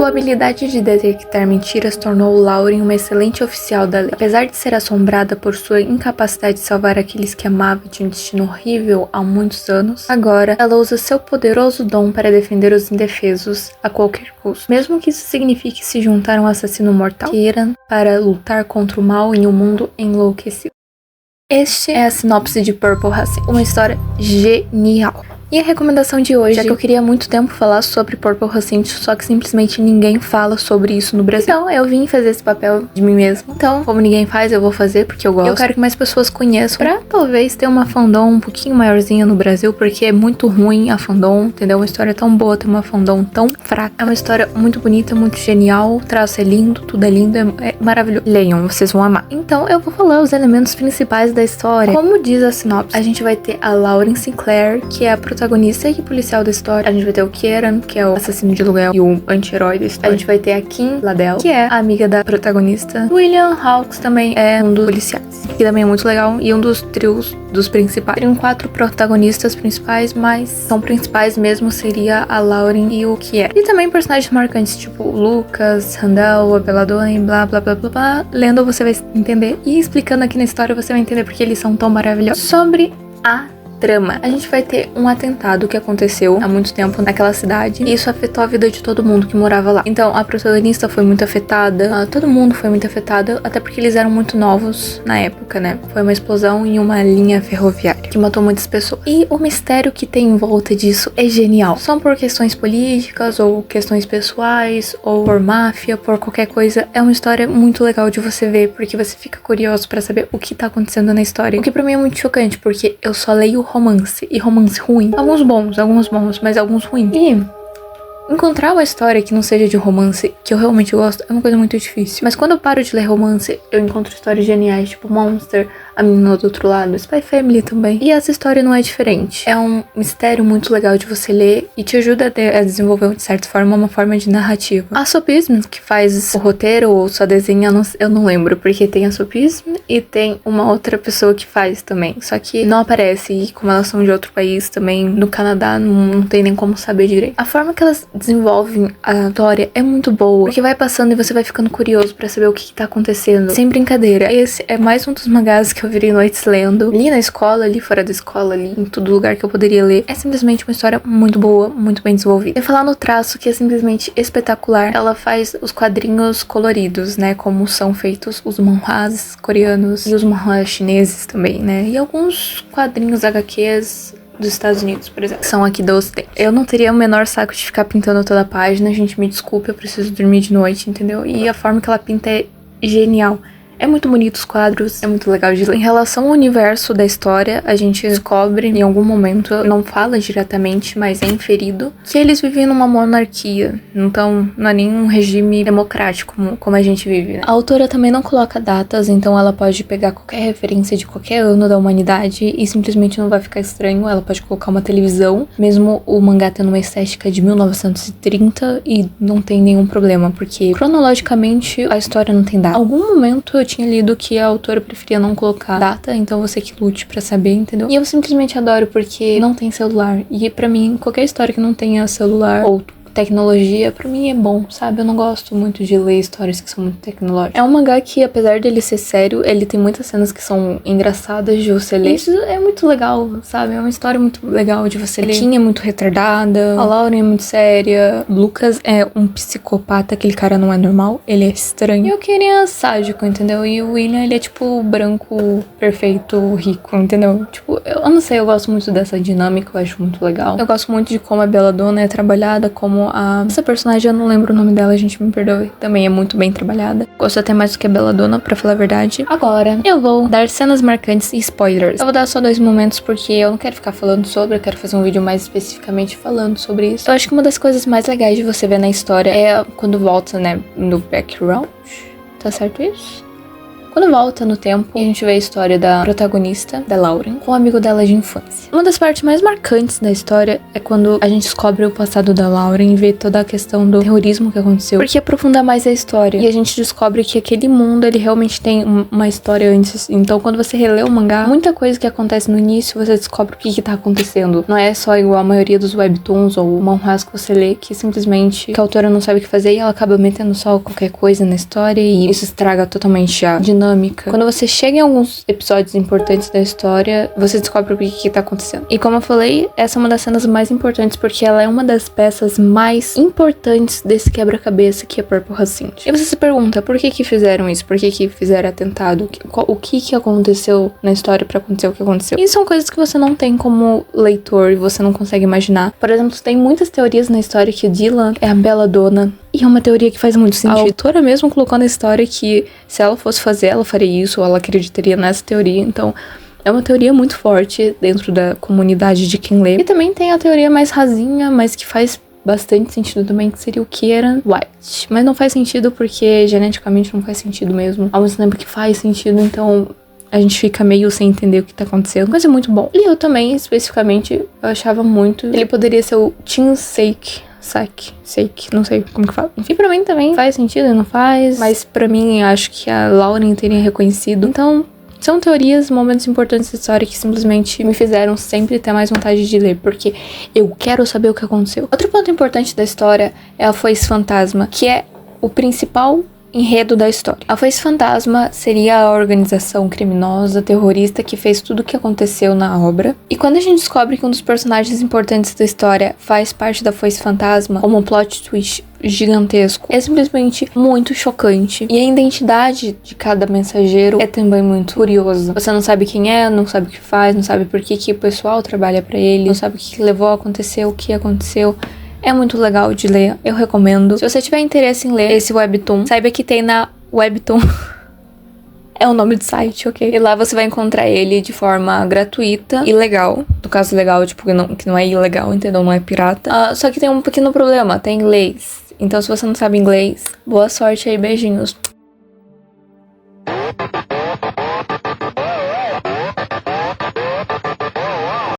Sua habilidade de detectar mentiras tornou Lauren uma excelente oficial da lei. Apesar de ser assombrada por sua incapacidade de salvar aqueles que amava de um destino horrível há muitos anos, agora ela usa seu poderoso dom para defender os indefesos a qualquer custo. Mesmo que isso signifique se juntar a um assassino mortal, Kieran, para lutar contra o mal em um mundo enlouquecido. Este é a sinopse de Purple Racine, uma história genial. E a recomendação de hoje, já que eu queria há muito tempo falar sobre Purple Racine, só que simplesmente ninguém fala sobre isso no Brasil. Então eu vim fazer esse papel de mim mesma. Então, como ninguém faz, eu vou fazer porque eu gosto. Eu quero que mais pessoas conheçam, pra talvez ter uma fandom um pouquinho maiorzinha no Brasil, porque é muito ruim a fandom, entendeu? Uma história tão boa, tem uma fandom tão fraca. É uma história muito bonita, muito genial, o traço é lindo, tudo é lindo, é maravilhoso. Leiam, vocês vão amar. Então eu vou falar os elementos principais da história. Como diz a sinopse, a gente vai ter a Lauren Sinclair, que é a protagonista e policial da história. A gente vai ter o Kieran, que é o assassino de aluguel e o anti-herói da história. A gente vai ter a Kim Ladell, que é a amiga da protagonista. William Hawkes também é um dos policiais, que também é muito legal, e um dos trios dos principais. Teriam 4 protagonistas principais, mas são principais mesmo seria a Lauren e o Kieran. E também personagens marcantes, tipo o Lucas, Randall, a Belladonna e blá blá blá blá blá. Lendo você vai entender, e explicando aqui na história você vai entender porque eles são tão maravilhosos. Sobre a trama. A gente vai ter um atentado que aconteceu há muito tempo naquela cidade, e isso afetou a vida de todo mundo que morava lá. Então a protagonista foi muito afetada, todo mundo foi muito afetado, até porque eles eram muito novos na época, né? Foi uma explosão em uma linha ferroviária que matou muitas pessoas. E o mistério que tem em volta disso é genial. São por questões políticas, ou questões pessoais, ou por máfia, por qualquer coisa. É uma história muito legal de você ver, porque você fica curioso pra saber o que tá acontecendo na história. O que pra mim é muito chocante, porque eu só leio romance, e romance ruim. Alguns bons, mas alguns ruins. E encontrar uma história que não seja de romance, que eu realmente gosto, é uma coisa muito difícil. Mas quando eu paro de ler romance, eu encontro histórias geniais, tipo Monster, A Menina do Outro Lado, Spy Family também. E essa história não é diferente. É um mistério muito legal de você ler e te ajuda a desenvolver, de certa forma, uma forma de narrativa. A Sopism, que faz o roteiro ou só desenha, eu não lembro, porque tem a Sopism e tem uma outra pessoa que faz também. Só que não aparece, e como elas são de outro país também, no Canadá, não tem nem como saber direito. A forma que elas desenvolvem a história é muito boa, porque vai passando e você vai ficando curioso pra saber o que tá acontecendo. Sem brincadeira, esse é mais um dos mangás que eu virei noites lendo. Ali na escola, ali fora da escola, ali em todo lugar que eu poderia ler. É simplesmente uma história muito boa, muito bem desenvolvida. E falar no traço, que é simplesmente espetacular. Ela faz os quadrinhos coloridos, né, como são feitos os manhwas coreanos e os manhwas chineses também, né, e alguns quadrinhos HQs dos Estados Unidos, por exemplo, são aqui do Ocidente. Eu não teria o menor saco de ficar pintando toda a página, gente, me desculpe, eu preciso dormir de noite, entendeu? E a forma que ela pinta é genial. É muito bonito os quadros, é muito legal de ler. Em relação ao universo da história, a gente descobre em algum momento, não fala diretamente, mas é inferido, que eles vivem numa monarquia. Então, não é nenhum regime democrático como a gente vive, né? A autora também não coloca datas, então ela pode pegar qualquer referência de qualquer ano da humanidade e simplesmente não vai ficar estranho. Ela pode colocar uma televisão, mesmo o mangá tendo uma estética de 1930, e não tem nenhum problema, porque cronologicamente a história não tem data. Em algum momento eu tinha lido que a autora preferia não colocar data, então você que lute pra saber, entendeu? E eu simplesmente adoro porque não tem celular. E pra mim, qualquer história que não tenha celular ou tecnologia, pra mim é bom, sabe? Eu não gosto muito de ler histórias que são muito tecnológicas. É um mangá que, apesar dele ser sério, ele tem muitas cenas que são engraçadas de você ler. Isso é muito legal, sabe? É uma história muito legal de você ler. A Kim é muito retardada, a Lauren é muito séria, Lucas é um psicopata, aquele cara não é normal, ele é estranho. E o Kieran é sádico, entendeu? E o William, ele é tipo branco, perfeito, rico, entendeu? Tipo, eu não sei, eu gosto muito dessa dinâmica, eu acho muito legal. Eu gosto muito de como a Belladonna é trabalhada, como essa personagem, eu não lembro o nome dela, a gente me perdoe, também é muito bem trabalhada. Gosto até mais do que a Belladonna, pra falar a verdade. Agora, eu vou dar cenas marcantes e spoilers. Eu vou dar só 2 momentos porque eu não quero ficar falando sobre, eu quero fazer um vídeo mais especificamente falando sobre isso. Eu acho que uma das coisas mais legais de você ver na história é quando volta, né, no background. Tá certo isso? Quando volta no tempo, a gente vê a história da protagonista, da Lauren, com o amigo dela de infância. Uma das partes mais marcantes da história é quando a gente descobre o passado da Lauren e vê toda a questão do terrorismo que aconteceu. Porque aprofunda mais a história. E a gente descobre que aquele mundo, ele realmente tem uma história antes. Então, quando você relê o mangá, muita coisa que acontece no início, você descobre o que tá acontecendo. Não é só igual a maioria dos webtoons ou manhwas que você lê, que simplesmente que a autora não sabe o que fazer e ela acaba metendo só qualquer coisa na história e isso estraga totalmente a dinâmica. Quando você chega em alguns episódios importantes da história, você descobre o que tá acontecendo. E como eu falei, essa é uma das cenas mais importantes porque ela é uma das peças mais importantes desse quebra-cabeça que é Purple Hyacinth. E você se pergunta, por que fizeram isso? Por que fizeram atentado? O que aconteceu na história pra acontecer o que aconteceu? E são coisas que você não tem como leitor e você não consegue imaginar. Por exemplo, tem muitas teorias na história que Dylan é a bela dona. E é uma teoria que faz muito sentido. A autora mesmo colocou na história que se ela fosse fazer, ela faria isso, ou ela acreditaria nessa teoria. Então, é uma teoria muito forte dentro da comunidade de quem lê. E também tem a teoria mais rasinha, mas que faz bastante sentido também, que seria o Kieran White. Mas não faz sentido porque geneticamente não faz sentido mesmo. Ao mesmo tempo que faz sentido, então a gente fica meio sem entender o que tá acontecendo. Mas é muito bom. E eu também, especificamente, eu achava muito... Ele poderia ser o Tim Sake, não sei como que fala. Enfim, pra mim também faz sentido e não faz. Mas pra mim, acho que a Lauren teria reconhecido. Então, são teorias, momentos importantes da história que simplesmente me fizeram sempre ter mais vontade de ler, porque eu quero saber o que aconteceu. Outro ponto importante da história é a Foice Fantasma, que é o principal enredo da história. A Foice Fantasma seria a organização criminosa, terrorista que fez tudo o que aconteceu na obra. E quando a gente descobre que um dos personagens importantes da história faz parte da Foice Fantasma, como um plot twist gigantesco, é simplesmente muito chocante. E a identidade de cada mensageiro é também muito curiosa. Você não sabe quem é, não sabe o que faz, não sabe por que o pessoal trabalha pra ele, não sabe o que levou a acontecer, o que aconteceu. É muito legal de ler, eu recomendo. Se você tiver interesse em ler esse webtoon, saiba que tem na Webtoon. É o nome do site, ok? E lá você vai encontrar ele de forma gratuita e legal. No caso, legal, tipo, que não é ilegal, entendeu? Não é pirata. Só que tem um pequeno problema, tem inglês. Então, se você não sabe inglês, boa sorte aí, beijinhos.